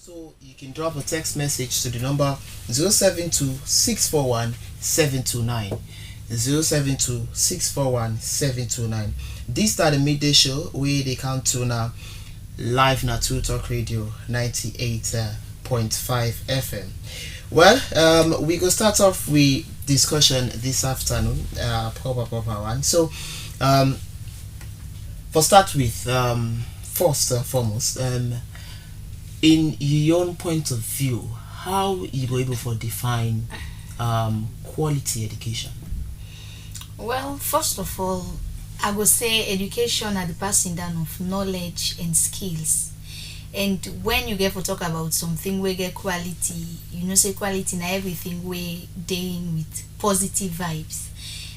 So you can drop a text message to the number 072 641 729. 072 This are the midday show where they come to now live na TruTok Radio 98.5 FM. Well, we go start off with discussion this afternoon, proper one. So, for start with, first and foremost, in your own point of view, how you go able to define quality education? Well, first of all, I would say education are the passing down of knowledge and skills. And when you get to talk about something we get quality, say quality na everything we dealing with positive vibes.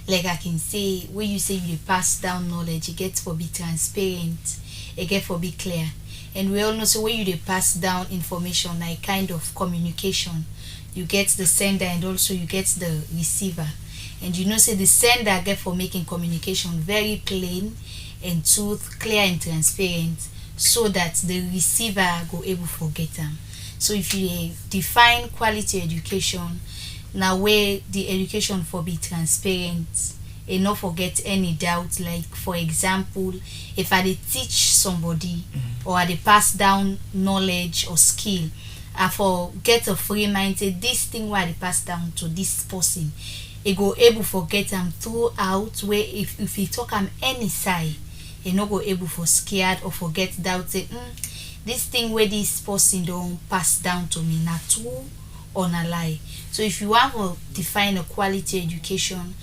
Like I can say, when you say you pass down knowledge, it gets for be transparent, it get for be clear. And we all know so when you pass down information like kind of communication, you get the sender and also you get the receiver. And say the sender get for making communication very plain and truth, clear and transparent, so that the receiver go able to get them. So if you define quality education, now where the education for be transparent and not forget any doubt. Like for example, if I teach somebody or I pass down knowledge or skill, I for get a free mind say this thing where I pass down to this person, it go able to get them throughout. Where if you talk on any side, you no go able for scared or forget doubt say this thing where this person don't pass down to me not true or not lie. So if you want to define a quality education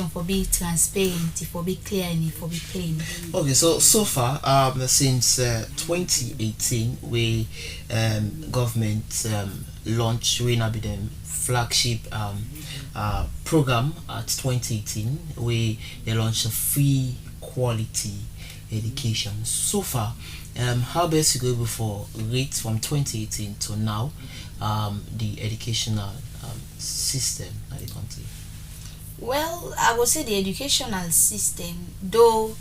for be transparent, for be clear and for be plain. Okay, so far since 2018 we government launched we now be them flagship program at 2018 we they launched a free quality education. So far, how best you go before rates from 2018 to now, the educational system in the country? Well, I would say the educational system, though,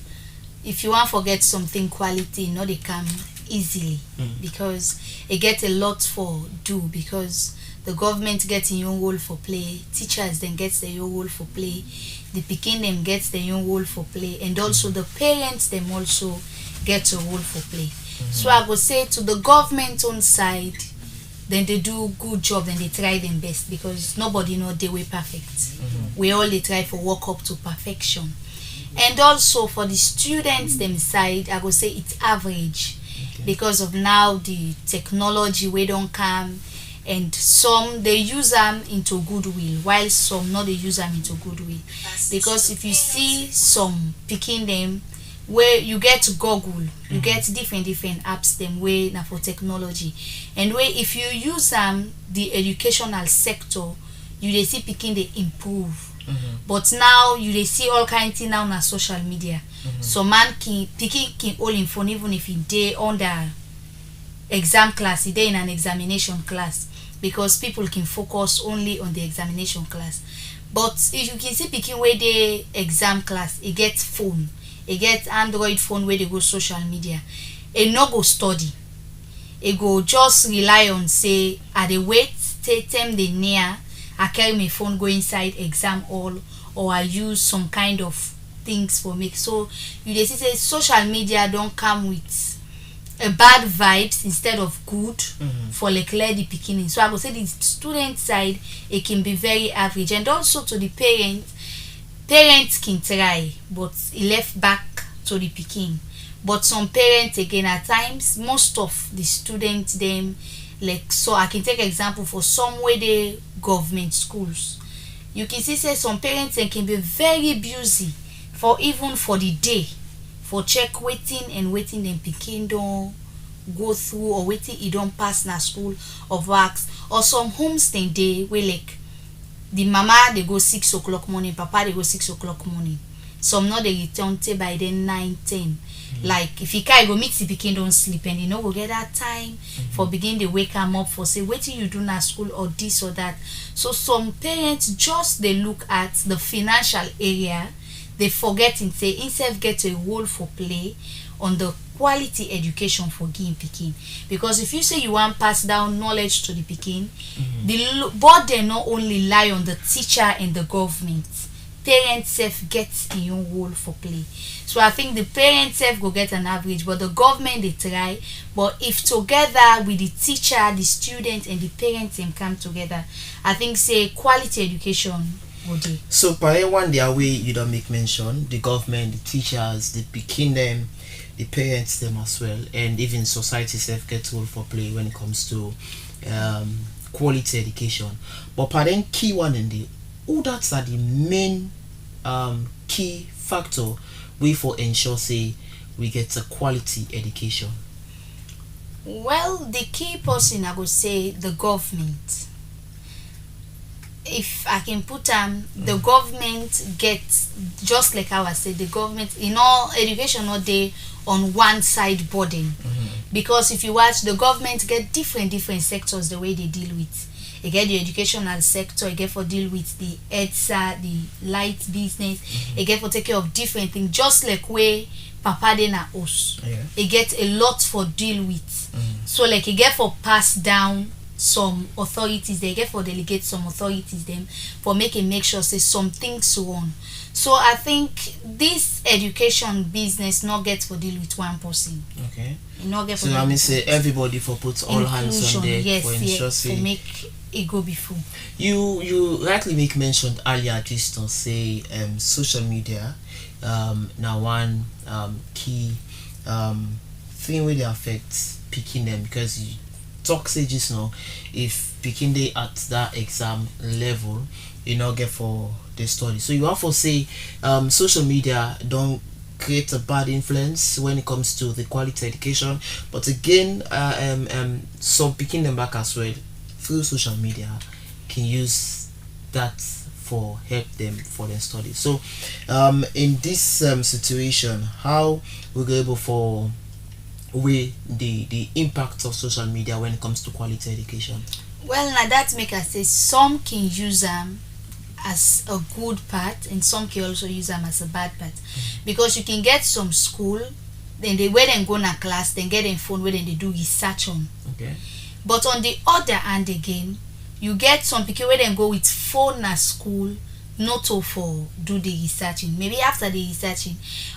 if you want to forget something quality, they come easily because it get a lot for do because the government gets in your role for play, teachers then gets their own role for play, the pikin them gets their own role for play, and also the parents them also get a role for play. So I would say to the government on side, then they do good job, then they try their best because nobody know they were perfect. We all they try for work up to perfection. And also for the students them side, I would say it's average because of now the technology we don't come. And some they use them into goodwill, while some not they use them into goodwill. Because if you see some picking them where you get to Google, you get different apps them way now for technology. And where if you use them the educational sector, you they see picking they improve. But now you they see all kinds of things now on social media. So man can picking can all in phone even if he day on the exam class, he day in an examination class. Because people can focus only on the examination class. But if you can see picking where the exam class, it gets phone, it gets Android phone where they go social media, it no go study, it go just rely on say at the wait take them the near I carry my phone go inside exam hall or I use some kind of things for me. So you they see say social media don't come with a bad vibes instead of good for like the beginning. So I would say the student side it can be very average, and also to the parents can try, but it left back to the picking. But some parents again at times, most of the students them like, so I can take example for some way the government schools. You can see say some parents they can be very busy for even for the day, for check waiting them picking don't go through or waiting it don't pass na school of works, or some homes then they where like the mama they go 6 o'clock morning, papa they go 6 o'clock morning. Some not they return till by then 9-10. Like if you can't go meet the pikin don't sleep and you know go get that time for begin they wake them up for say waiting you do na school or this or that. So some parents just they look at the financial area, they forget and say instead get a role for play on the quality education for give pikin, because if you say you want pass down knowledge to the pikin, the burden not only lie on the teacher and the government. Parents self gets in your role for play. So I think the parents self go get an average, but the government they try. But if together with the teacher, the student, and the parents them come together, I think say quality education would be. So by one their way you don't make mention the government, the teachers, the pikin them, the parents them as well, and even society self gets role for play when it comes to quality education. But by then key one in the all that's are the main key factor we for ensure say we get a quality education. Well, the key person I would say the government. If I can put the government gets, just like how I said, the government in all education all day on one side burden, because if you watch the government get different sectors the way they deal with. You get the educational sector, you get for deal with the EDSA, the light business, you get for take care of different things, just like where Papa de na us. You get a lot for deal with. So like you get for pass down some authorities, they get for delegate some authorities them for make sure say some things so on. So I think this education business not get for deal with one person. Okay. You not get for so I mean say everybody for put all hands on deck for ensure for make it go before. You rightly make mentioned earlier just to say social media now one key thing where they affect picking them, because you talk say just now if picking they at that exam level you not get for the study. So you have to say social media don't create a bad influence when it comes to the quality education, but again some picking them back as well through social media can use that for help them for their study. So in this situation, how we go able for weigh the impact of social media when it comes to quality education? Well, now that make us say some can use them as a good part and some can also use them as a bad part, because you can get some school then they where them go na class then get them phone where then they do research on. Okay. But on the other hand again, you get some people where then go with phone at school not to for do the researching, maybe after the researching.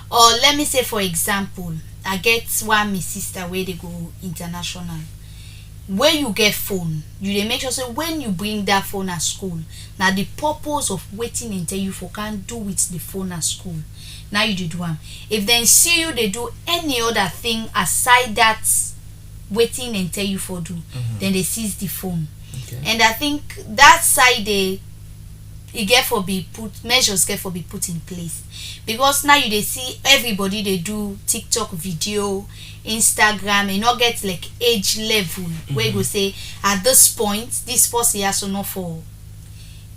Or let me say for example, I get one my sister where they go international, where you get phone you they make sure so when you bring that phone at school, now the purpose of waiting until you for can't do with the phone at school, now you do one. If then see you they do any other thing aside that waiting until you for do, then they seize the phone. Okay. And I think that side they it get for be put measures get for be put in place, because now you they see everybody they do TikTok video, Instagram, and not get like age level where you go say at this point this person has to know for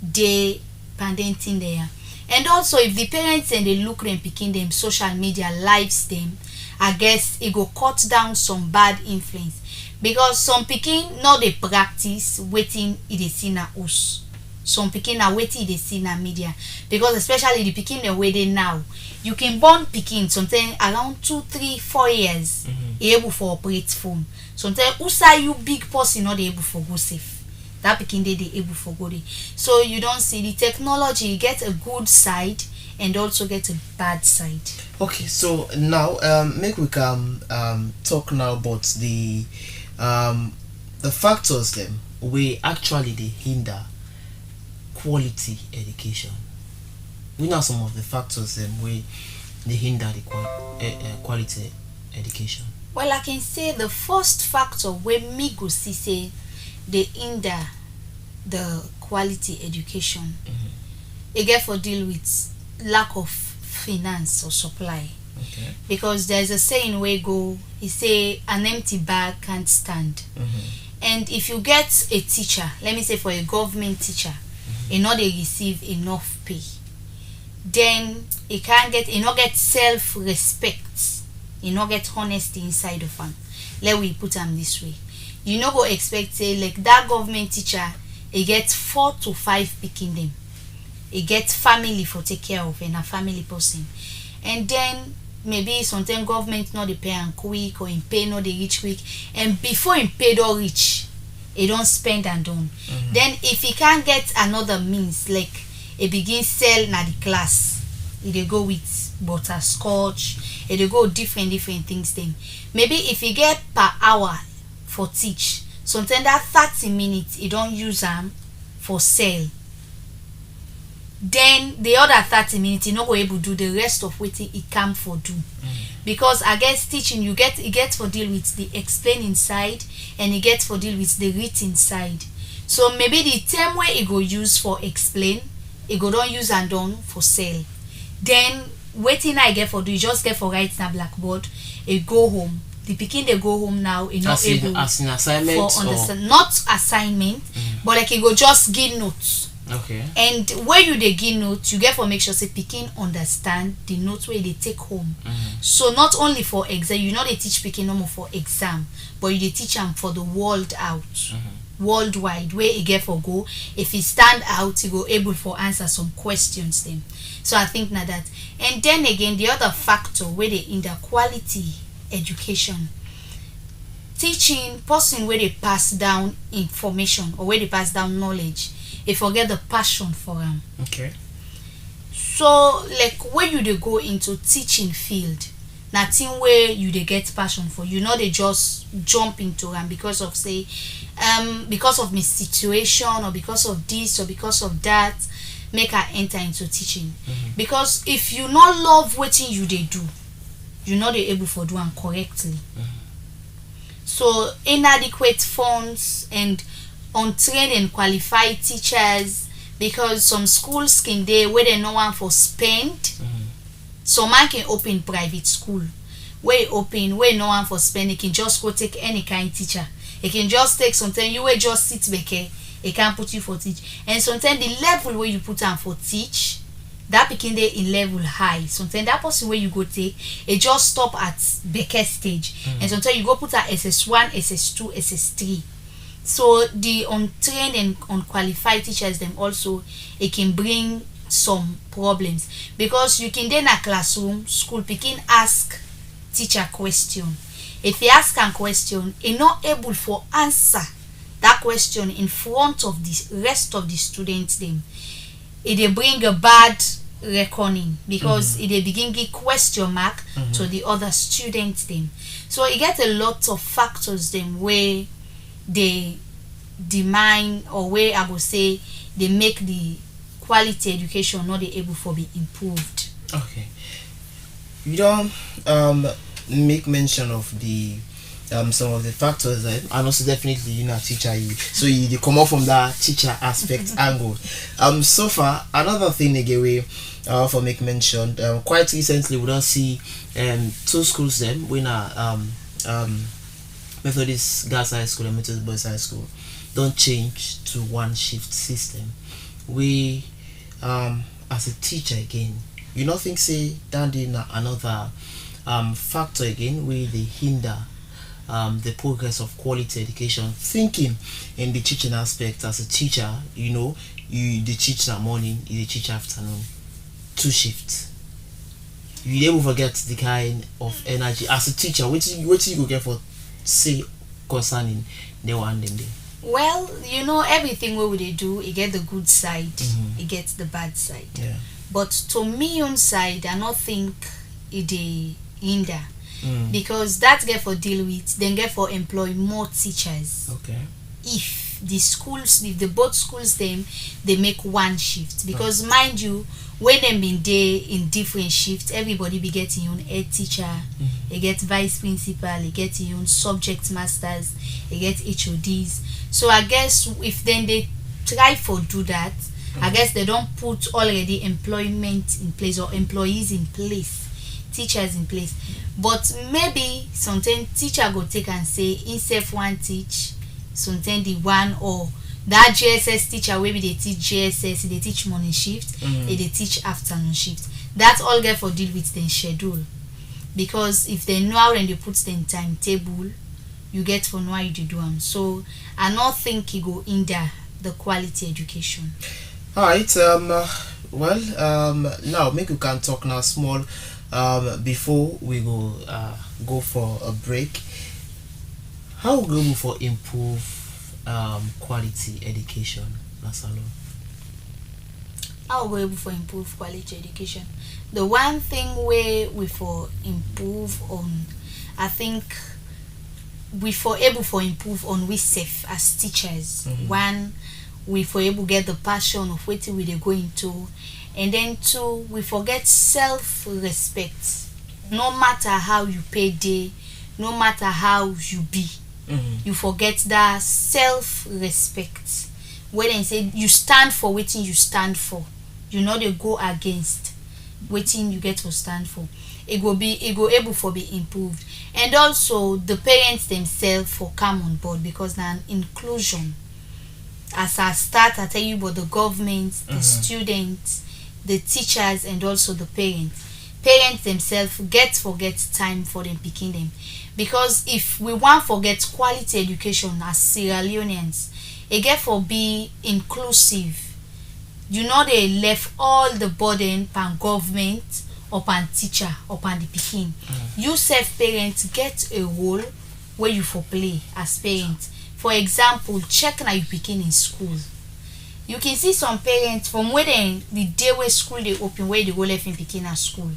they parenting there. And also if the parents and they look them picking them social media lives them, I guess it go cut down some bad influence, because some picking not they practice waiting it is see na us. Some picking are waiting they see na media, because especially the picking the way they now you can born picking something around 2, 3, 4 years able for operate phone. Sometimes usa you big person not able for go safe. That picking they able for go there. So you don't see the technology get a good side and also get a bad side. Okay, so now make we can talk now about the factors them we actually they hinder quality education. We know some of the factors them we they hinder the quality education. Well, I can say the first factor where me go see say they hinder the quality education. It get for deal with lack of finance or supply. Okay. Because there's a saying where go he say an empty bag can't stand. And if you get a teacher, let me say for a government teacher, you know they receive enough pay, then he can't get get self-respect, you not get honesty inside of him. Let we put them this way. You no go expect say like that government teacher he get 4 to 5 picking them. He get family for take care of and a family person. And then maybe sometimes government no dey pay am quick, or im pay no dey reach quick, and before im pay don reach, e don spend and done. Then if e can get another means, like e begin sell na the class, e dey go with butterscotch, e dey go different things dem. Maybe if e get per hour for teach, sometimes that 30 minutes e don use am for sell, then the other 30 minutes e no go able do the rest of wetin e come for do. Because I guess teaching, you get for deal with the explaining side, and you get for deal with the written side. So maybe the term where e go use for explain, e go don use and done for sell. Then wetin I get for do, you just get for write na blackboard, e go home. The pikin dey go home now, e not able as an assignment for understand, not assignment, but like e go just give notes. Okay. And when you dey give notes, you get for make sure say pikin understand the notes where they take home. So not only for exam, you know they teach pikin no more for exam, but you dey teach am for the world out, worldwide, where e get for go. If he stand out, he go able for answer some questions then. So I think na that. And then again, the other factor where they in the quality education, teaching person where they pass down information, or where they pass down knowledge, they forget the passion for them. Okay. So like when you dey go into teaching field, na thing where you dey get passion for, you know, they just jump into them because of say because of my situation, or because of this, or because of that, make I enter into teaching. Because if you not love wetin you dey do, you know they able for do am correctly. So inadequate funds and untrained and qualified teachers, because some schools can dey where they no want for spend. Some man can open private school where where no one for spend, he can just go take any kind teacher. He can just take sometimes you will just sit back, he can put you for teach. And sometimes the level where you put am for teach, that pikin dey in level high. Sometimes that person where you go take, it just stop at back stage. And sometimes you go put at SS1, SS2, SS3. So the untrained and unqualified teachers them also, it can bring some problems, because you can then a classroom school pikin ask teacher question. If he ask a question, he not able for answer that question in front of the rest of the students them, it dey bring a bad reckoning, because it dey begin give question mark to the other students them. So it get a lot of factors them where they demand, or where I would say they make the quality education not they able for be improved. Okay. You don't make mention of the some of the factors that, and also definitely you know teacher you, so you come off from that teacher aspect angle. So far another thing again we for make mention, quite recently we don't see two schools them when Methodist Girls High School and Methodist Boys High School don't change to one shift system. We as a teacher again, you not think say that in another factor again where they hinder the progress of quality education. Thinking in the teaching aspect, as a teacher, you know, you the teach in the morning, you the teach afternoon, 2 shifts. You able forget the kind of energy as a teacher. What you go get for say concerning the one them there? Well, you know, everything what they do, it get the good side, it gets the bad side. Yeah. But to me on side, I not think it dey hinder. Because that get for deal with, then get for employ more teachers. Okay. If the schools, if the both schools them, they make one shift. Because mind you, when them been there in different shifts, everybody be getting your own head teacher, they get vice principal, they get your own subject masters, they get HODs. So I guess if then they try for do that, I guess they don't put already employment in place, or employees in place, teachers in place. But maybe sometimes teacher go take and say himself one teach, sometimes the one, or that JSS teacher maybe they teach JSS, they teach morning shift, they teach afternoon shift. That all get for deal with the schedule. Because if they know how and they put them timetable, you get for know how you do them. So I not think it go hinder the quality education. Alright, well, now maybe we can talk now small before we go for a break, how we go for improve quality education, Lasalo? How we able for improve quality education? The one thing where we for improve on, I think we for able for improve on we self as teachers. One, we for able get the passion of what we they going to, and then two, we forget self-respect. No matter how you pay day, no matter how you be, you forget that self-respect. When they say you stand for what you stand for, you know they go against waiting you get to stand for. It go able for be improved. And also the parents themselves for come on board, because now inclusion, as I start I tell you about the government, the students, the teachers, and also the parents themselves forget time for them picking them. Because if we want forget quality education as Sierra Leoneans, it get for be inclusive. You know they left all the burden pan government or pan teacher or pan the picking. You self parents get a role where you for play as parents. For example, check now you picking in school. You can see some parents from where the day where school they open, where they go left in picking at school.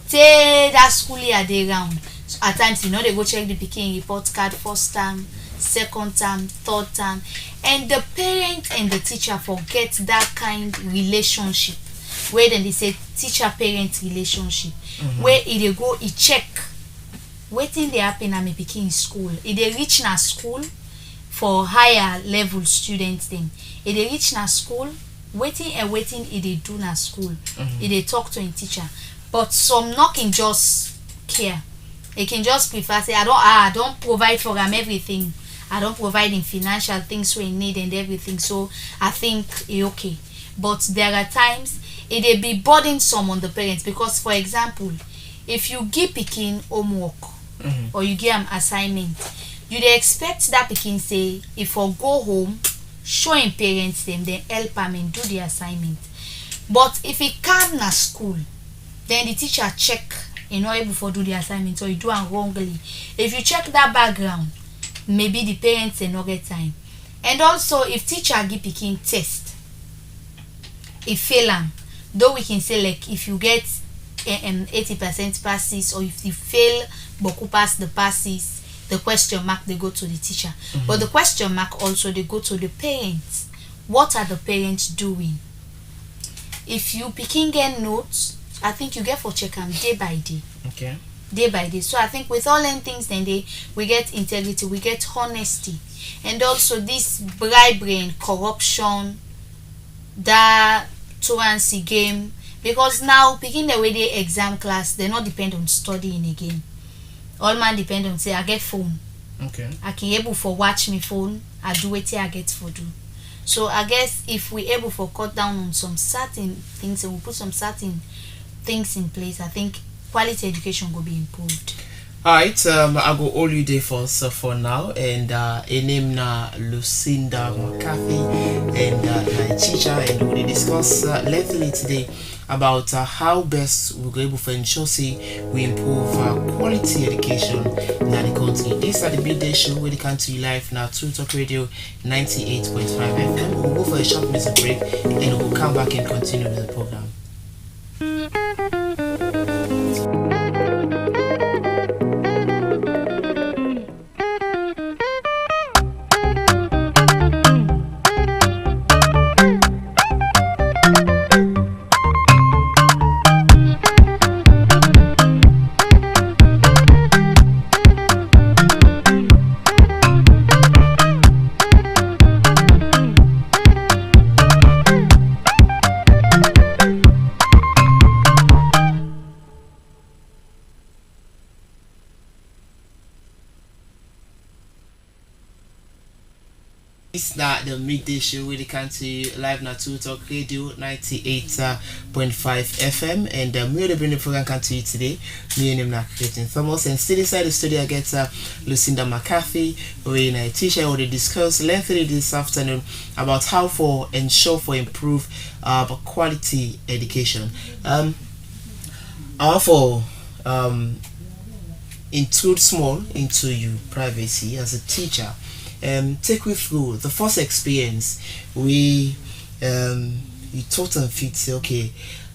Say that school here they round. So at times you know they go check the picking report card first term, second term, third term, and the parent and the teacher forget that kind relationship where then they say teacher parent relationship, where if they go check waiting they happen at me picking in school. If they reach na school for higher level students, then if they reach na school, waiting if they do na school, if they talk to a teacher. But some not can just care. They can just prefer say I don't provide for them everything. I don't provide in financial things we need and everything. So I think it's okay. But there are times it be burdensome on the parents, because for example, if you give picking homework or you give them assignment, you dey expect that pikin say if I go home, show him parents them, then help them and do the assignment. But if he come na school, then the teacher check you know able for do the assignment or you do it wrongly. If you check that background, maybe the parents they not get time. And also if teacher give pikin test, if fail am, though we can say like if you get 80% passes, or if you fail boku pass the passes, the question mark they go to the teacher. But the question mark also they go to the parents. What are the parents doing? If you picking get notes, I think you get for check them day by day. Okay. Day by day. So I think with all them things then we get integrity, we get honesty, and also this bribery and corruption, that truancy game. Because now picking the way they exam class, they not depend on studying again. All man depend on say I get phone. Okay. I can able for watch me phone, I do what I get for do. So I guess if we able for cut down on some certain things and we put some certain things in place, I think quality education will be improved. Alright, I go all you day for now, and a name na Lucinda McCarthy, and my teacher, and we discuss lengthily today about how best we're going able to ensure say we improve quality education in the country. This are the midday show where they come to you live now, TruTok Radio 98.5 FM. We'll go for a short music break, and we'll come back and continue with the program. It's not the midday show where they come to you live now, TruTok Radio 98.5 FM, and we're bringing the program come to you today. Me and him now creating Thomas, and still inside the studio I get Lucinda McCarthy, where a teacher already discussed lengthily this afternoon about how for ensure for improve quality education. For um intrude small into your privacy as a teacher. Take me through the first experience we you taught and fit say, okay,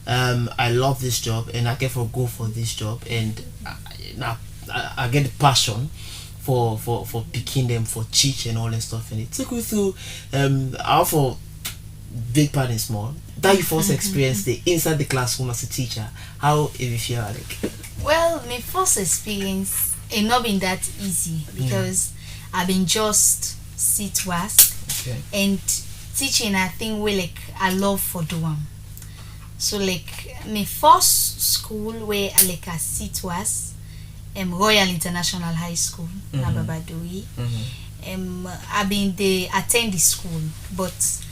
I love this job and I can go for this job, and now I get the passion for picking them, for teach and all that stuff. And it took me through how for big part and small that you first experience the inside the classroom as a teacher. How it you feel like? Well, my first experience it not been that easy because I've been just sit was and teaching I think we like I love for doing. So like my first school where I like I sit was Royal International High School na Babadori. I've been they attend the school, but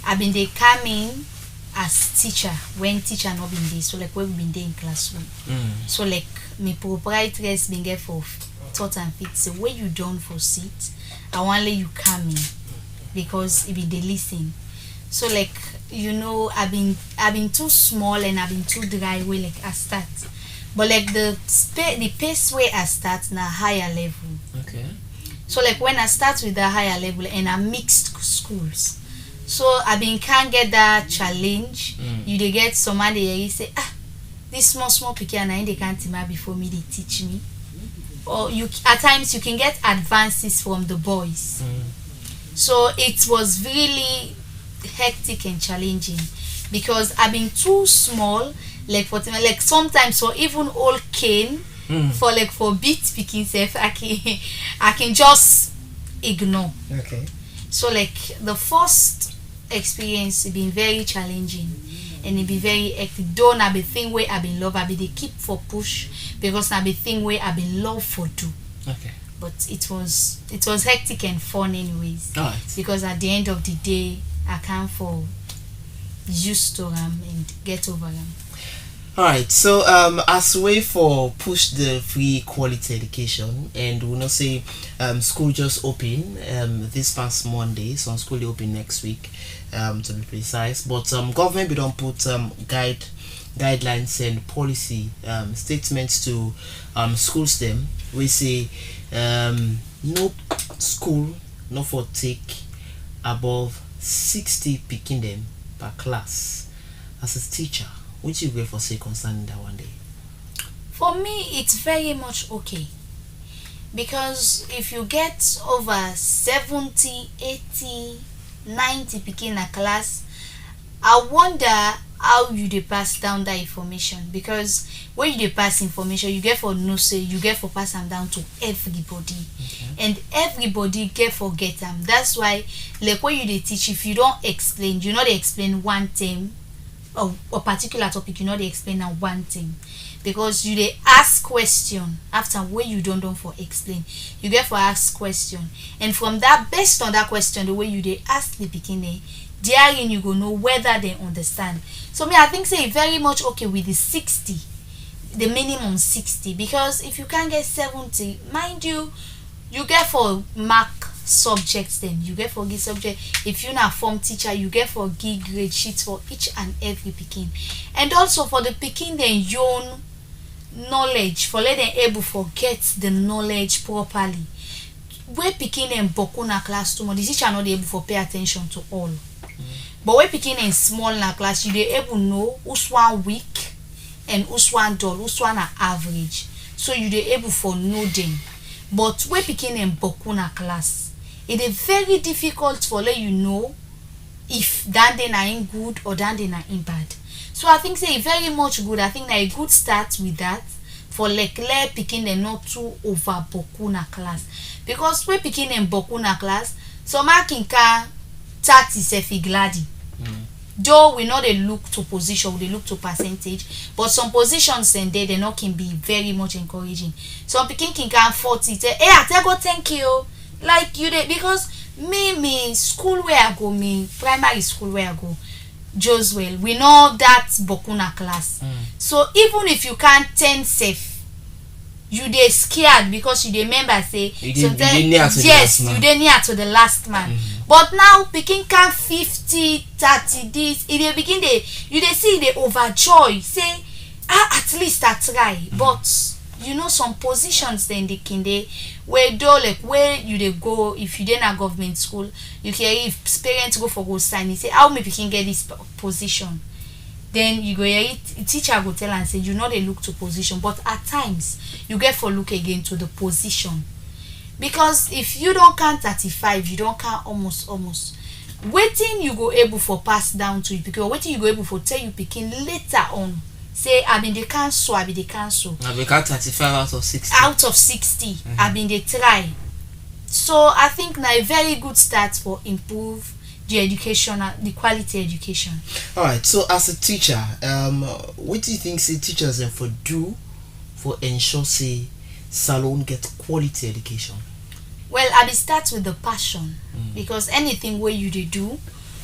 I've been they coming as teacher when teacher not been there. So like we've been there in classroom. So like my proprietress been there for taught and fit. So where you done for sit, I want let you come in because it be they listen. So like you know I've been too small and I've been too dry way like I start. But like the pace where I start na higher level. Okay. So like when I start with the higher level and I mixed schools. So I been can't get that challenge. You they get somebody you say this small pikin and they can't teach me before me they teach me. Or you at times you can get advances from the boys. So it was really hectic and challenging because I've been too small. Like for like sometimes for even old cane for like for beat speaking self I can just ignore. Okay. So like the first experience it been very challenging and it be very hectic. Though na be thing where I been love I be they keep for push because na be thing where I been love for do. Okay. But it was hectic and fun anyways. All right. Because at the end of the day I can't for used to them and get over them. Alright, so as way for push the free quality education, and we'll not say school just open this past Monday, so school will open next week to be precise, but government we don't put guidelines and policy statements to schools them. We say no school no for take above 60 picking them per class. As a teacher, which you go for say concerning that one day? For me, it's very much okay. Because if you get over 70, 80, 90 people in a class, I wonder how you dey pass down that information. Because when you dey pass information, you get for no say, you get for pass them down to everybody. And everybody get for get them. That's why, like when you dey teach, if you don't explain, you know they explain one thing, or a particular topic, you know they explain now one thing, because you they ask question after where you don't know for explain, you get for ask question, and from that based on that question the way you they ask the beginning, therein you go know whether they understand. So me I think say very much okay with the 60, the minimum 60, because if you can't get 70, mind you, you get for mark subjects, then you get for give subject. If you're not form teacher, you get for give grade sheets for each and every picking, and also for the picking then your knowledge, for let them able to get the knowledge properly. Where picking them boku na class too much, the teacher not able to pay attention to all. But when picking in small na class, you they able know who's one weak and who's one dull, who's one average. So you they able for know them. But when picking in boku na class, it is very difficult for let you know if that day na in good or that day na in bad. So I think say very much good. I think na a good start with that for like let picking them not too over boku na class, because when picking them boku na class, so marking can 30 sefi gladi. Though we know they look to position, they look to percentage, but some positions and they not can be very much encouraging. Some picking can 40 say, hey, I tell go thank you. Like you did, because me school where I go, me primary school where I go, Joswell, we know that bokuna class. So even if you can't 10 safe, you they scared because you remember say yes, you they near to the last man. But now picking can 50, 30 this, it they see they overjoy, say at least I try. But you know some positions then they can dey where though like where you dey go if you dey na government school you can if parents go sign you say how me pikin get this position then you go hear it teacher go tell am say you no dey look to position but at times you get for look again to the position because if you don count 35 you don count almost wetin you go able for pass down to you because wetin you go able for tell you pikin later on say I been dey cancel I be count 35 out of 60 I been dey try so I think na a very good start for improve the quality education. All right, so as a teacher what do you think say teachers dem for do for ensure say salon get quality education? Well, I be start with the passion because anything where you dey do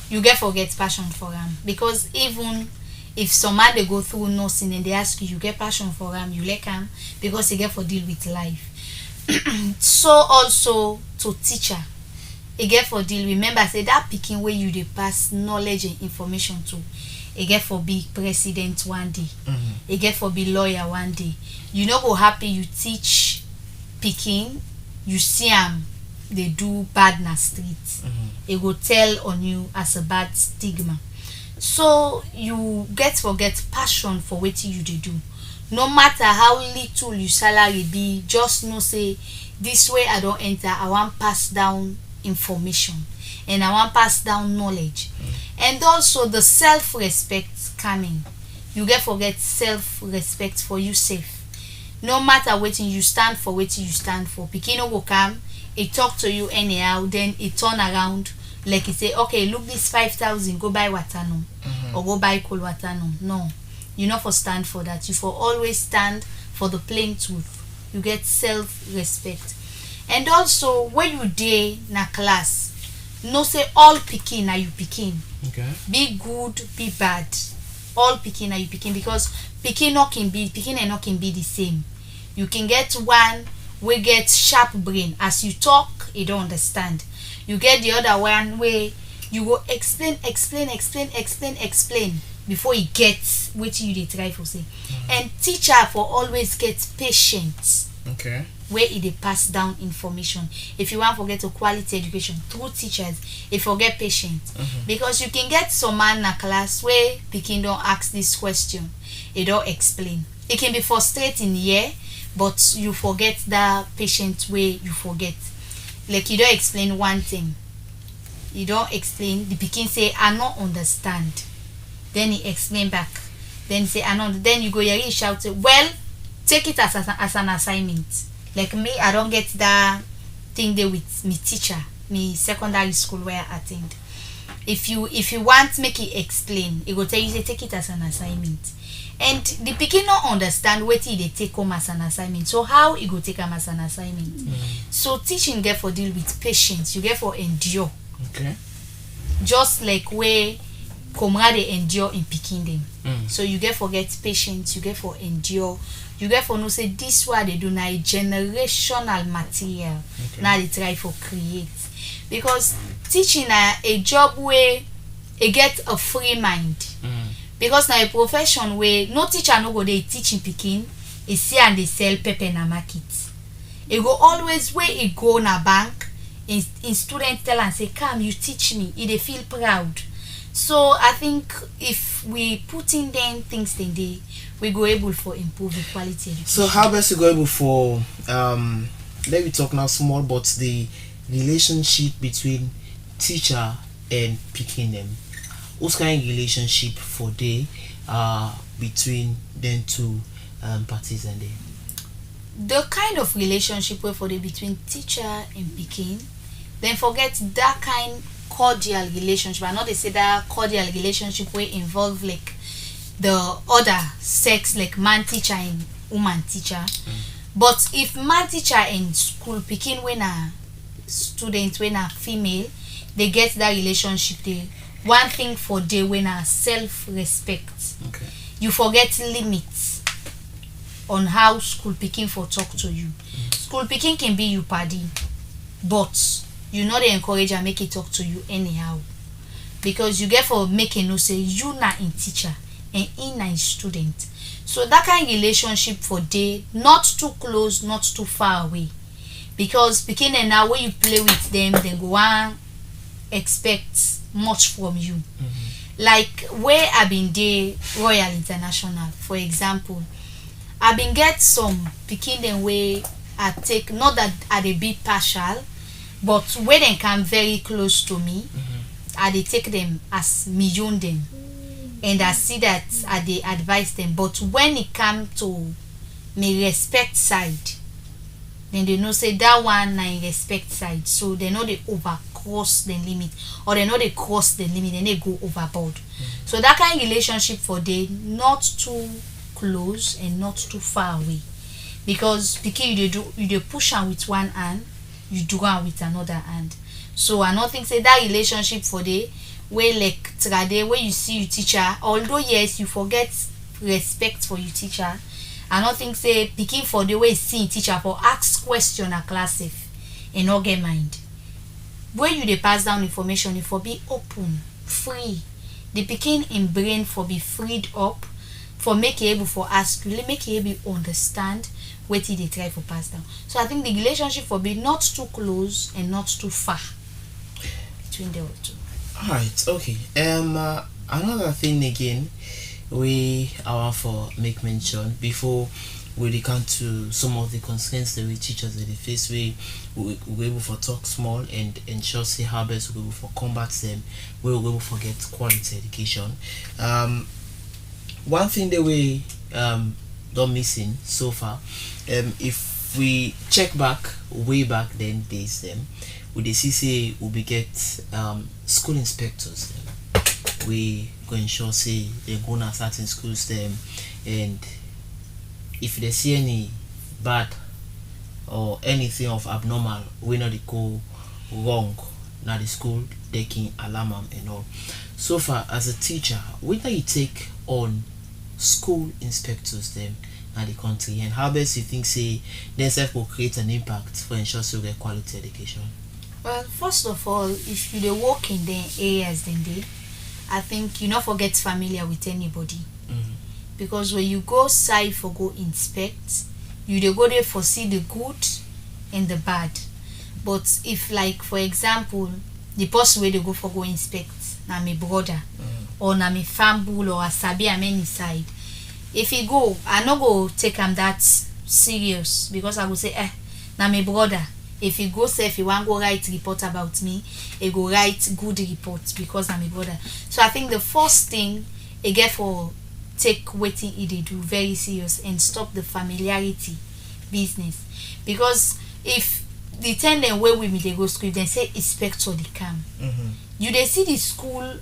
you get forget passion for am because even if some man they go through nursing and they ask you get passion for am you like am because you get for deal with life. So also to teacher e get for deal remember say that pikin where you dey pass knowledge and information to e get for be president one day e get for be lawyer one day you no go happy you teach pikin you see am they do bad na street e go tell on you as a bad stigma so you get passion for wetin you dey do no matter how little your salary be just know say this way I don enter I wan pass down information and I wan pass down knowledge and also the self-respect coming you get self-respect for yourself no matter wetin you stand for pikin no go come e talk to you anyhow then e turn around like e say okay look this 5,000 go buy water no or go buy cold water no you no for stand for that you for always stand for the plain truth you get self-respect and also when you dey na class no say all pikin na you pikin okay be good be bad all pikin na you pikin because pikin and no can be the same you can get one we get sharp brain as you talk you don't understand you get the other one where you go explain before you get what you dey try for say and teacher for always get patience okay where it dey pass down information if you want forget a quality education through teachers if forget patience because you can get some man na class where pikin don ask this question e don explain it can be frustrating but you forget that patient way you forget like you don't explain one thing you don't explain the pikin say I not understand then he explain back then say I know then you go here he shout well take it as an assignment like me I don't get that thing there with me teacher me secondary school where I attend if you want make it explain it go tell you say take it as an assignment and the pikin no understand wetin dey take home as an assignment so how e go take am as an assignment so teaching get for deal with patience you get for endure okay just like where comrade dey endure in pikin dem so you get for get patience you get for endure you get for know say this one they do na a generational material now they try for create because teaching na a job where e get a free mind because na a profession where no teacher no go dey teaching pikin e see and dey sell pepper na market e go always where e go na bank in student tell am say come you teach me e dey feel proud so I think if we put in them things then dey we go able for improve the quality education. So how best to go able for let me talk now small about the relationship between teacher and pikin them. What kind of relationship for they between them two parties and they? The kind of relationship where for the between teacher and pikin, then forget that kind cordial relationship. I know they say that cordial relationship will involve like the other sex like man teacher and woman teacher. But if man teacher in school pikin when a student when a female, they get that relationship there. One thing for they when a self-respect. Okay. You forget limits on how school pikin for talk to you. School pikin can be you paddy, but you know they encourage and make it talk to you anyhow. Because you get for making no say you not in teacher. and in a student. So that kind of relationship for day, not too close, not too far away. Because pikin and now when you play with them, they go on expect much from you. Like where I been there Royal International, for example, I been get some pikin them way I take, not that I dey be partial, but when they come very close to me, I dey take them as me own them, and I see that I dey advise them. But when it come to me respect side, then they know say that one na in respect side, so they know they over cross the limit, or they know they cross the limit and they go overboard. So that kind of relationship for they not too close and not too far away, because pikin you dey push am with one hand, you do am with another hand. So I don't think say that relationship for they where like trade where you see your teacher, although yes you forget respect for your teacher, I don't think say pikin for the way see teacher for ask question a class if and not get mind. When you dey pass down information, it for be open, free. The pikin in brain for be freed up, for make you able for ask, really make you able understand what they try for pass down. So I think the relationship for be not too close and not too far between the two. Alright, okay. Another thing again we want for make mention before we recount to some of the concerns that we teachers that they face, we able for talk small and ensure say how best we able for combat them, we will able for get quality education. One thing that we don't missing so far, if we check back way back then days them, we dey see say we be get school inspectors them. We go ensure say they go na certain schools them, and if they see any bad or anything of abnormal, we know they go wrong now the school, they can alarm them and all. So far as a teacher, when you take on school inspectors them in the country, and how best you think say themselves will create an impact for ensure so get quality education? Well, first of all, if you dey work in the areas then they, I think you not forget familiar with anybody. Because when you go side for go inspect, you dey go there for see the good and the bad. But if like for example the person where they go for go inspect na my brother or na my family or a sabi am any side, if he go I no go take him that serious, because I go say na my brother. If he go say if he want go write report about me, he go write good report because I'm a brother. So I think the first thing he get for take waiting he dey do very serious and stop the familiarity business. Because if the ten dem wey with me they go school, they say inspector they come. You they see the school,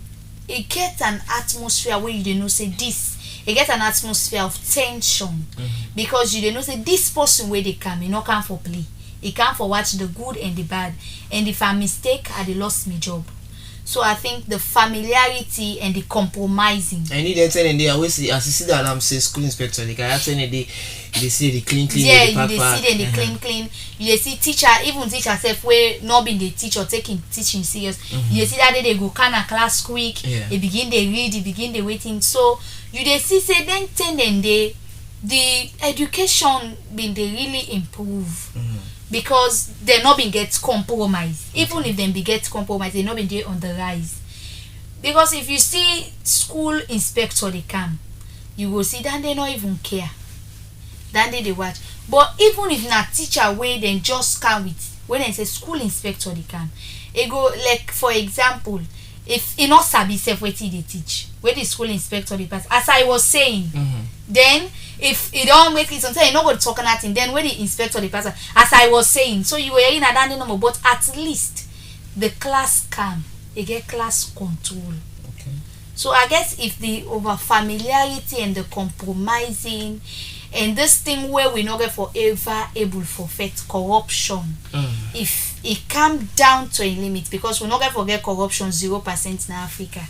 it get an atmosphere where you dey know say this, it get an atmosphere of tension. Because you dey know say this person where they come, he not come for play. He come for watch the good and the bad. And if I mistake, I dey lost my job. So I think the familiarity and the compromising. I need that and they always see, as you see that I'm say school inspector, they can attend and they see the clean. Yeah, you they see them the clean. You they see teacher, even teacher self where not being the teacher taking teaching serious. You they see that they go kind of class quick. They begin they read, they begin they waiting. So you they see say then 10 and they the education been they really improve. Because they not been get compromised. Even if they be get compromised, they not been there on the rise. Because if you see school inspector they come, you will see that they not even care. Then they watch. But even if not teacher way then just come with, when they say school inspector they come, it go like for example, if you not sabi self what they teach, where the school inspector they pass. As I was saying, then if it don't make it sometimes you not going to talk nothing, then where the inspector the person, as I was saying, so you were in a dandy number, but at least the class can get class control. So I guess if the over familiarity and the compromising and this thing where we not get forever able for fight corruption, if it come down to a limit, because we not get forget corruption 0% in Africa.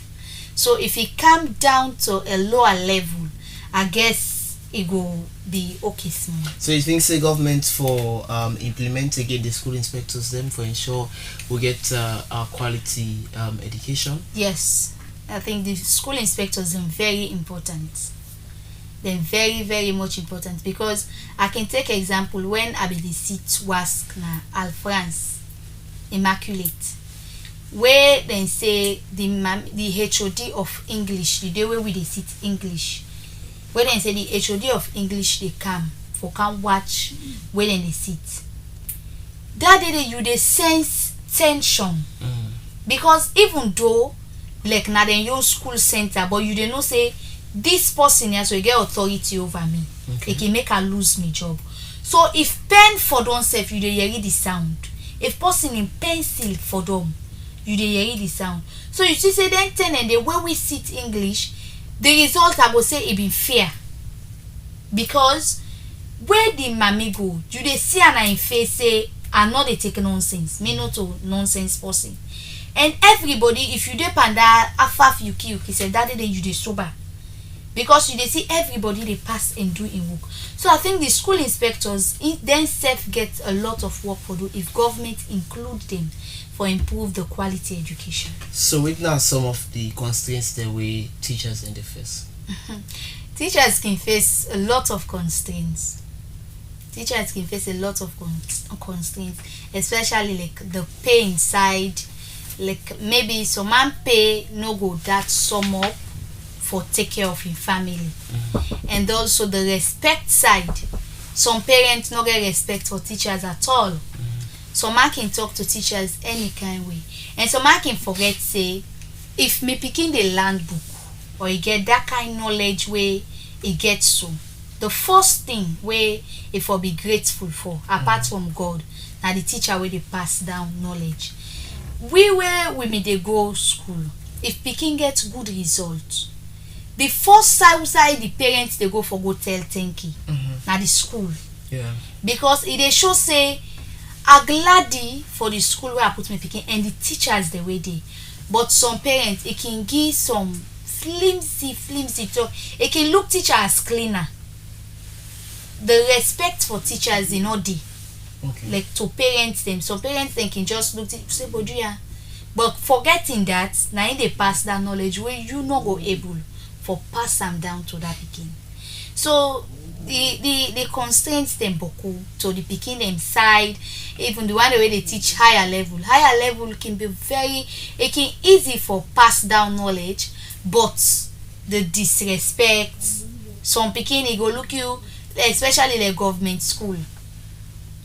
So if it come down to a lower level, I guess it will be okay small. So you think say government for implement again the school inspectors them for ensure we get our quality education? Yes. I think the school inspectors are very important. They're very, very much important, because I can take example when I be the seat was na Al France Immaculate, where they say the HOD of English, the day where we dey sit English, where they say the HOD of English they come watch where they sit. That day you dey sense tension, because even though like na dem your school center, but you dey know say this person here so get authority over me. Okay. It can make her lose my job. So if pen for don self, you dey hear the sound. If person in pencil for them, you dey hear the sound. So you see say then 10 and the way we sit English, the result I go say it be fair, because where the mommy go, you dey see her in face say I not dey take nonsense, me not a nonsense person. And everybody, if you dey panda afaf you say that day you dey sober, because you dey see everybody they pass and do in work. So I think the school inspectors then self get a lot of work to do if government include them for improve the quality education. So with now some of the constraints that we teachers in the face. Teachers can face a lot of constraints. Teachers can face a lot of constraints, especially like the pay inside. Like maybe some man pay no go that sum up for take care of your family. And also the respect side, some parents no get respect for teachers at all. Some man can talk to teachers any kind way, and some man can forget say if me picking the land book or you get that kind knowledge where it gets so, the first thing where if I be grateful for apart from God, now the teacher where they pass down knowledge. We me they go school, if picking gets good results, the first side the parents they go for go tell thank you. Now the school. Yeah. Because it they show say I glady for the school where I put my picking and the teachers the way they. But some parents it can give some flimsy talk. It can look teacher as cleaner. The respect for teachers in all day. Okay. Like to parents them. Some parents they can just look say Boduya. But forgetting that, now they pass that knowledge where you not go able for pass them down to that picking. So the constraints them boku to the picking them side, even the one way they teach higher level can be it can easy for pass down knowledge, but the disrespect, some picking they go look you, especially the government school,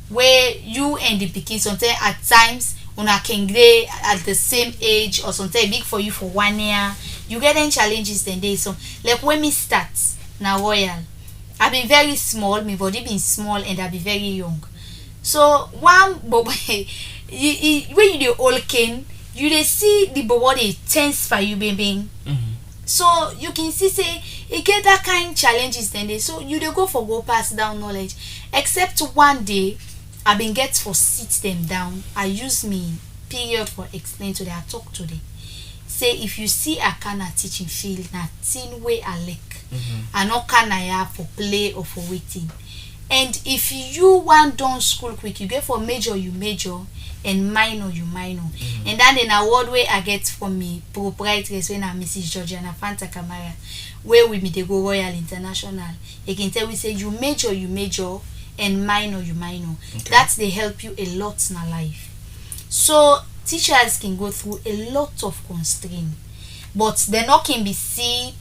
where you and the picking sometimes at times una can grade at the same age, or sometimes big for you for 1 year. You get any challenges then they so like when me start now royal, I've been very small, my body been small and I be very young. So one when you the old king, you they see the body tense for you baby. So you can see say it get that kind challenges then they so you they go for go pass down knowledge. Except one day I been get for sit them down. I use me period for explain to them, I talk to them. Say if you see a kind of teaching field na tin way I like. I no can I have for play or for waiting. And if you want done school quick, you get for major you major and minor you minor. And then an award way I get from me proprietress when I Mrs. Georgiana Fanta Camara, where we meet they go Royal International. You can tell we say you major and minor you minor. Okay. That's they help you a lot in life. So teachers can go through a lot of constraint, but they not can be seen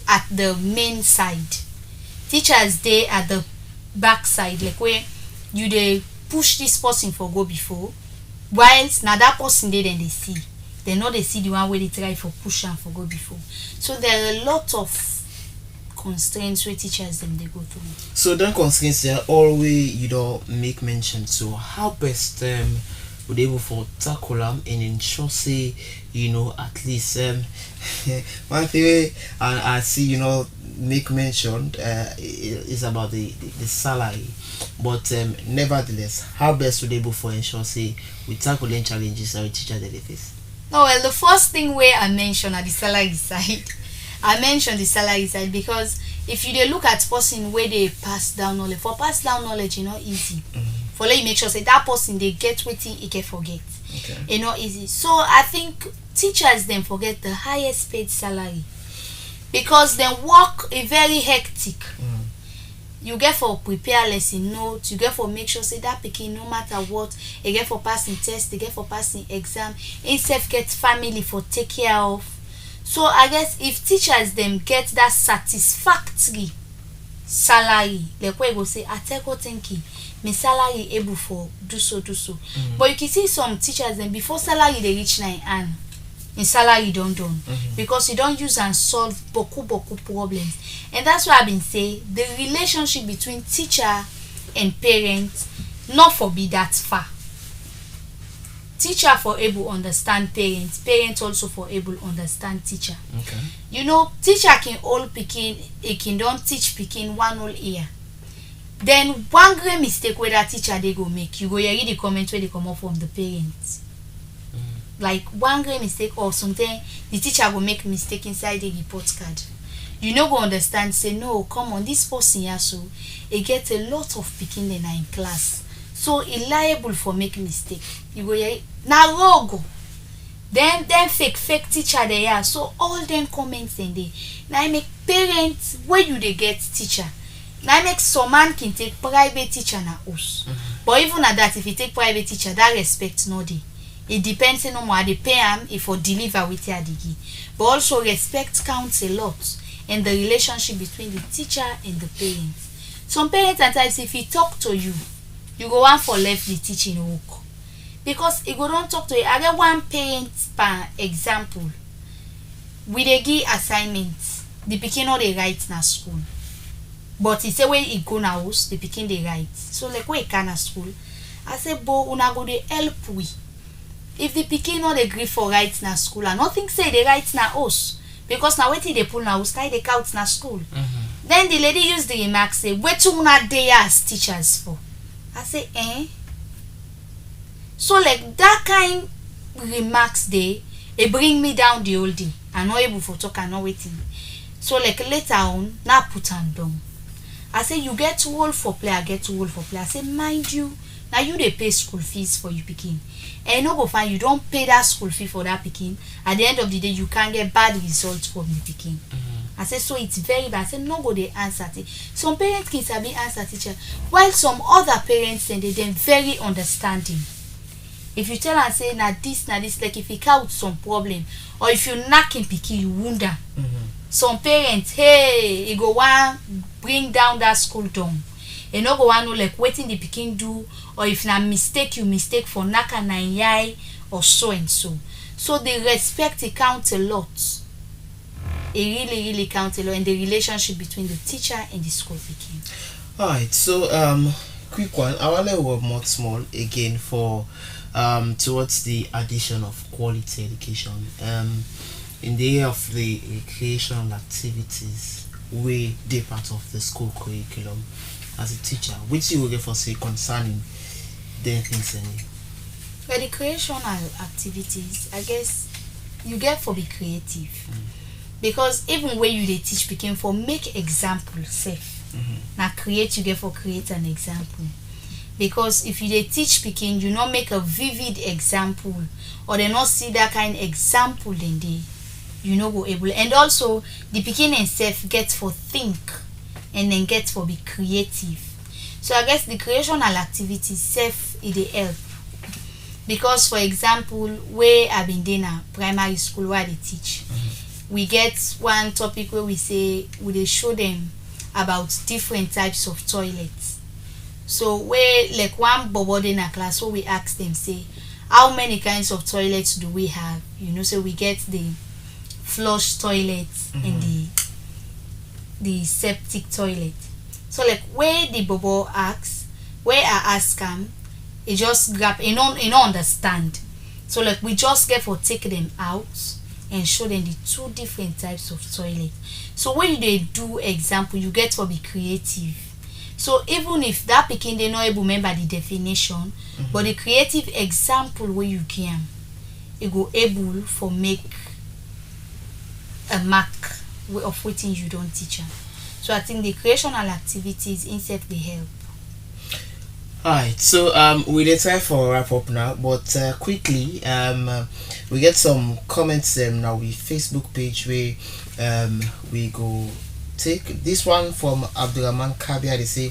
at the main side. Teachers they at the back side, like where you they push this person for go before, whilst now that person they then they see. They know they see the one where they try for push and for go before. So there are a lot of constraints where teachers them they go through. So then constraints are always you don't make mention. So how best would able for tackle them and ensure say at least one thing and I see make mention is about the salary, but nevertheless how best would able for ensure say we tackle them challenges that we teacher they face. No, well the first thing where I mentioned at the salary side. I mentioned the salary side because if you they look at person where they pass down knowledge, for pass down knowledge easy. For let you make sure say that person they get waiting he can forget. Okay. Easy. So I think teachers them forget the highest paid salary because they work a very hectic. You get for prepare lesson notes, you get for make sure say that pikin no matter what, you get for passing test, you get for passing exam, himself get family for take care of. So I guess if teachers them get that satisfactory salary, like where you go say I take what thank you, my salary able for do so. But you can see some teachers them before salary they reach 9 and in salary don't done because you don't use and solve boku problems. And that's why I've been saying the relationship between teacher and parents not for be that far. Teacher for able understand parents also for able understand teacher. Okay. You know, teacher can all pikin, it can don't teach pikin one whole year. Then one great mistake where that teacher they go make, you go read the comment where they come up from the parents. Like one great mistake or something, the teacher will make mistake inside the report card. You no go understand, say no, come on, this person here so it gets a lot of picking in class. So it liable for make mistake. You go here now rogo. Then fake teacher they are. So all them comments in there. Now I make parents where you they get teacher. Now I make some man can take private teacher na us. But even at that, if you take private teacher, that respect no dey. It depends on how they pay him if for deliver with your degree. But also respect counts a lot in the relationship between the teacher and the parents. Some parents at times if he talk to you, you go on for left the teaching work. Because he go don't talk to you. I get one parent per example. We dey give assignments. The pikin no dey write na school. But he say when he go na house, the pikin dey write. So like when he can na school, I say bo una go dey help we. If the pikin no dey gree for write na school, and nothing say they write na house because na wetin they pull na house, carry dey count na school. Then the lady use the remark say, "Wetin una dey as teachers for?" I say, eh? So like that kind remarks dey, it bring me down the whole day. I'm not able for talk, I'm not waiting. So like later on, now put am down. I say you get to hold for play, I get to hold for play. I say mind you, now you dey pay school fees for you pikin. And no go find you don't pay that school fee for that pikin. At the end of the day, you can get bad results from the pikin. I say so it's very bad. I say no go dey answer it. Some parents can sabi answer teacher, while some other parents then they very understanding. If you tell and say na this, like if you count some problem, or if you knack in pikin, you wound am. Some parents, hey, you go want bring down that school down. You no go want know like wetin the pikin do, or if na mistake you mistake for naka na yai or so and so. So the respect it counts a lot. It really counts a lot in the relationship between the teacher and the school pikin. Alright, so quick one. I want to work more small again for towards the addition of quality education. In the area of the recreational activities, we they part of the school curriculum as a teacher, which you will get for say concerning the things any. For the recreational activities, I guess you get for be creative. Because even when you they teach pikin for make example safe. Now create you get for create an example. Because if you they teach pikin, you not make a vivid example, or they not see that kind example then they you know go able. And also the pikin itself get for think and then get for be creative. So I guess the creational activities self it they help. Because for example, where I've been in a primary school where they teach, we get one topic where we say we they show them about different types of toilets. So where like one bobo in a class, so we ask them say how many kinds of toilets do we have? You know, so we get the flush toilet and the septic toilet. So like where the bobo asks, where I ask him, it just grab you don't understand. So like we just get for take them out and show them the two different types of toilet. So when they do example, you get to be creative. So even if that pikin they not able to remember the definition, but the creative example where you can, it go able for make a mark of waiting you don't teach them. So I think the creational activities instead they help. Alright, so we dey try for wrap up now, but quickly we get some comments now we Facebook page where we go take this one from Abdurrahman Kabia. They say,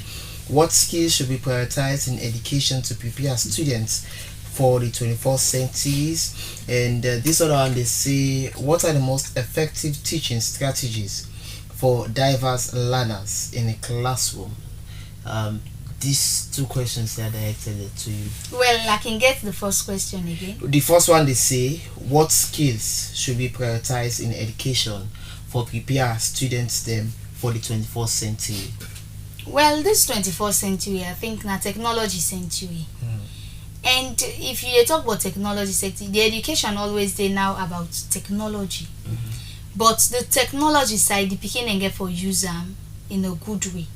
what skills should be prioritized in education to prepare students for the 21st centuries? And this other one, they say, what are the most effective teaching strategies for diverse learners in a classroom? These two questions are directed to you. Well, I can get the first question again. The first one, they say, what skills should be prioritized in education for prepare students them for the 21st century? Well, this 21st century, I think, na technology century. And if you dey talk about technology sector, the education always dey now about technology. But the technology side, the pikin dem get for use am in a good way.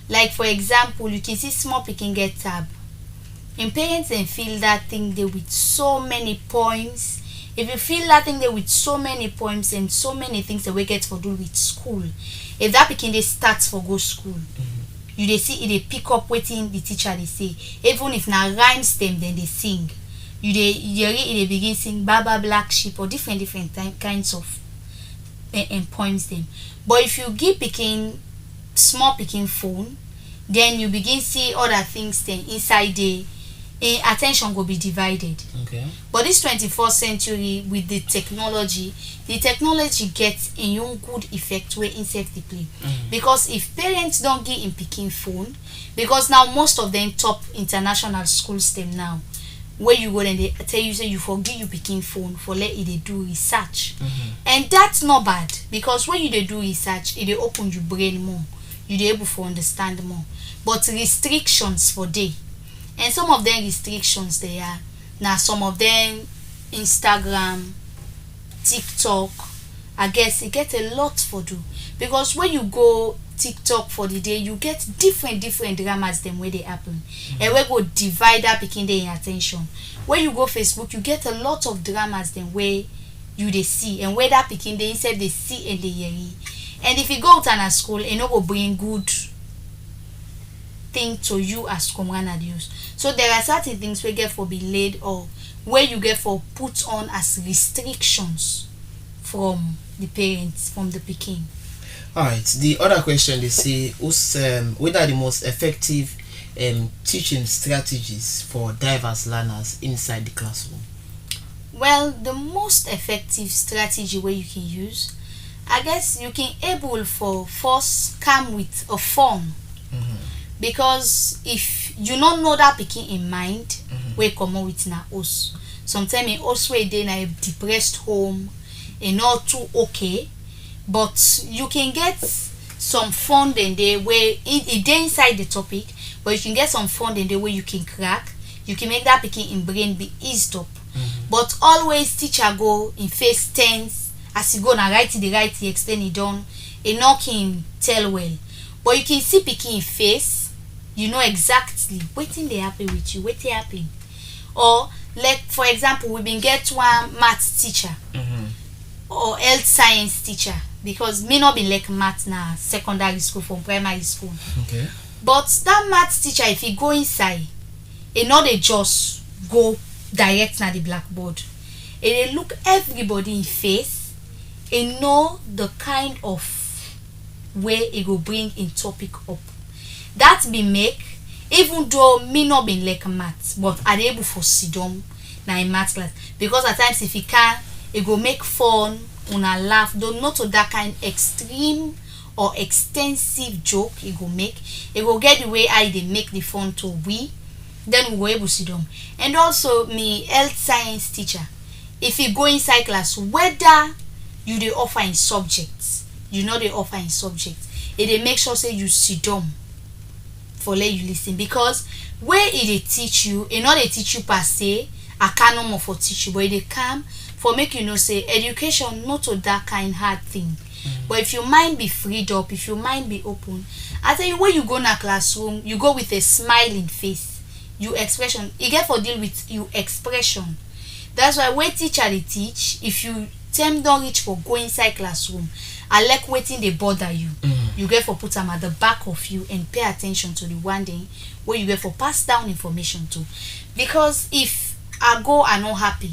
Like for example, you can see small pikin get tab. And parents dem fill that thing there with so many poems. If you fill that thing there with so many poems and so many things that we get for do with school, if that pikin dey start for go school, you dey see they pick up wetin the teacher dey say. Even if na rhymes them, then they sing. You read they begin sing Baba Black Sheep or different kinds of poems them. But if you give pikin small pikin phone, then you begin see other things then inside the attention go be divided. Okay. But this 21st century with the technology gets a young good effect where inside the play. Because if parents don't give in picking phone, because now most of them top international schools them now, where you go and they tell you say you forgive you picking phone for let it they do research. And that's not bad, because when you they do research, it they open your brain more, you they able to understand more. But restrictions for day. And some of them restrictions they are now, some of them Instagram, TikTok, I guess it get a lot for do. Because when you go TikTok for the day, you get different dramas them where they happen. And we go divide that picking their attention. When you go Facebook, you get a lot of dramas them where you they see, and where that picking they instead they see and they hear. And if you go to a school, it no go bring good thing to you as comrade use. So there are certain things we get for be laid or where you get for put on as restrictions from the parents, from the pikin. Alright, the other question they say, what are the most effective teaching strategies for diverse learners inside the classroom? Well, the most effective strategy where you can use, I guess you can able for first come with a phone. Because if you don't know that pikin in mind, we come out with na us. Sometimes in us way they na depressed home and not too okay. But you can get some fun in there where it inside the topic, but you can get some fun in there where you can crack. You can make that pikin in brain be eased up. But always teacher go in face tense as you go na write the right, he explain it done. And not can tell well. But you can see pikin in face. You know exactly waiting they happen with you, what they happen. Or like for example, we been get one math teacher or health science teacher, because me not been like math na secondary school from primary school. Okay. But that math teacher, if he go inside, and not they just go direct na the blackboard, and they look everybody in face and know the kind of way it go bring in topic up. That be make, even though me not been like math, but I able for sit down na in math class, because at times if he can, it go make fun, una laugh, though not to that kind extreme or extensive joke it go make. It go get the way I they make the fun to we, then we go able to sit down. And also me health science teacher, if you go inside class, whether you they offer in subjects, you know they offer in subjects, it they make sure say you sit down for let you listen, because where it they teach you, it not they teach you per se, I can't no more for teach you, but they come for make you know say education not to that kind hard thing. But if your mind be freed up, if your mind be open, I tell you, when you go in a classroom, you go with a smiling face, you expression, you get for deal with you expression. That's why when teacher they teach, if you time don't reach for go inside classroom, I like waiting they bother you. you get for put them at the back of you and pay attention to the one thing where you get for pass down information to. Because if I go and not happy,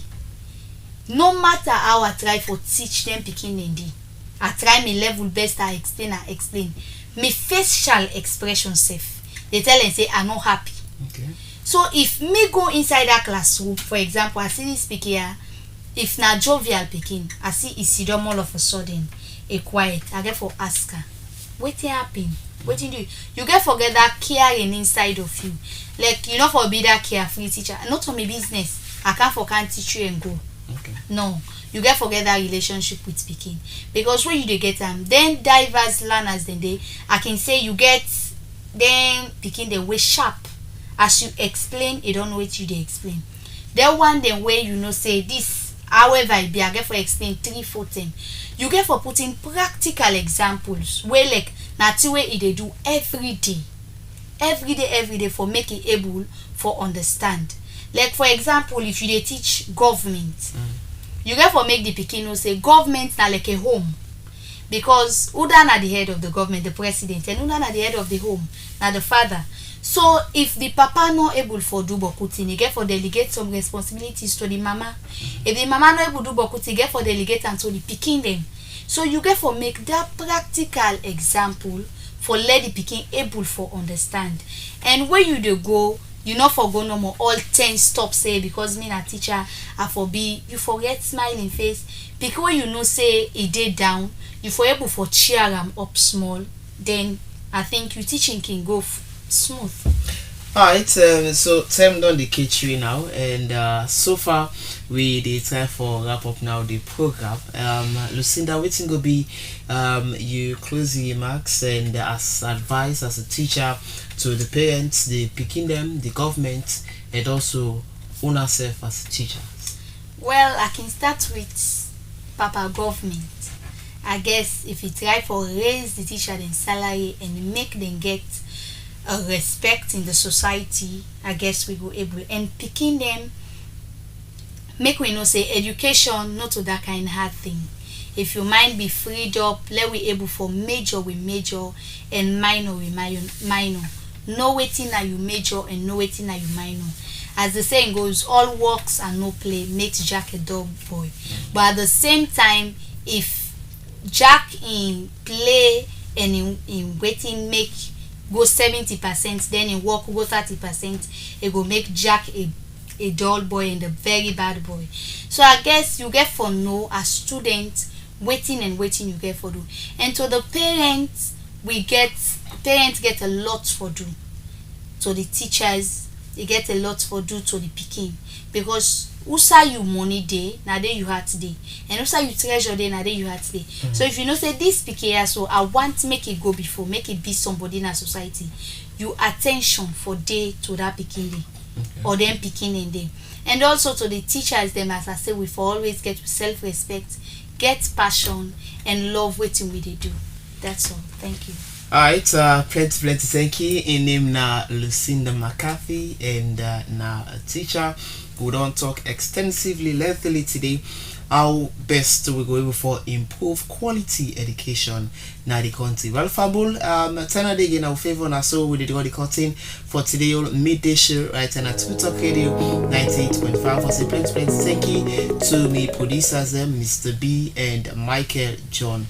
no matter how I try for teach them picking Indy, I try my level best, I explain. My facial expression safe. They tell and say I'm not happy. Okay. So if me go inside that classroom, for example, I see this speaker here, if na jovial picking, I see Isidom all of a sudden a quiet, I get for ask her, what happen? What do? You get forget that caring inside of you. Like you know for be that carefree teacher. Not for my business. I can't teach you and go. Okay. No. You get forget that relationship with speaking. Because when you dey get then diverse learners then they I can say you get then picking the way sharp. As you explain, you don't know what you dey explain. Then one then way you know say this, however it be, I get for explain 3-4 them. You get for putting practical examples where like that's the way they do every day for make it able for understand. Like for example, if you dey teach government, you get for make the pikin know say government na like a home. Because who na the head of the government, the president, and who na the head of the home, na the father. So if the papa not able for do bokuti, you get for delegate some responsibilities to the mama. If the mama not able do bokuti, you get for delegate and to the pikin them. So you get for make that practical example for let the pikin able for understand. And where you dey go, you not for go no more all 10 stop say because me na teacher I for be you forget smiling face because when you know say it dey down, you for able for cheer am up small, then I think you teaching can go smooth. Alright, so time done the catering now, and so far we dey try for wrap up now the program. Lucinda, waiting go be you closing remarks and as advice as a teacher to the parents, the picking them, the government, and also own ourselves as teachers. Well, I can start with Papa government. I guess if you try for raise the teacher then salary and make them get a respect in the society, I guess we go able and picking them make we know say education not to that kind hard thing. If your mind be freed up, let we able for major we major and minor we minor. No waiting na you major and no waiting na you minor. As the saying goes, all works and no play makes Jack a dull boy. But at the same time, if Jack in play and in waiting make go 70%, then in work go 30%, it will make Jack a dull boy and a very bad boy. So I guess you get for know as students waiting and waiting you get for do. And to the parents, parents get a lot for do. To the teachers, they get a lot for do to the picking. Because usa you money day, now day you had today. And usa you treasure day, now day you had today. So if you know say this picking here, so I want to make it go before, make it be somebody in a society. You attention for day to that picking day. Or them picking in day. And also to the teachers, them as I say, we for always get self-respect, get passion, and love what we they do. That's all. Thank you. Alright, plenty thank you. In name na Lucinda McCarthy and now a teacher. We don't talk extensively, lengthily today. How best we go able for improve quality education na the country. Well, fabul. Turn again our favor na so we did the cutting for today midday show right and at TruTok Radio 98.5. For say plenty thank you to me producers Mr. B and Michael John.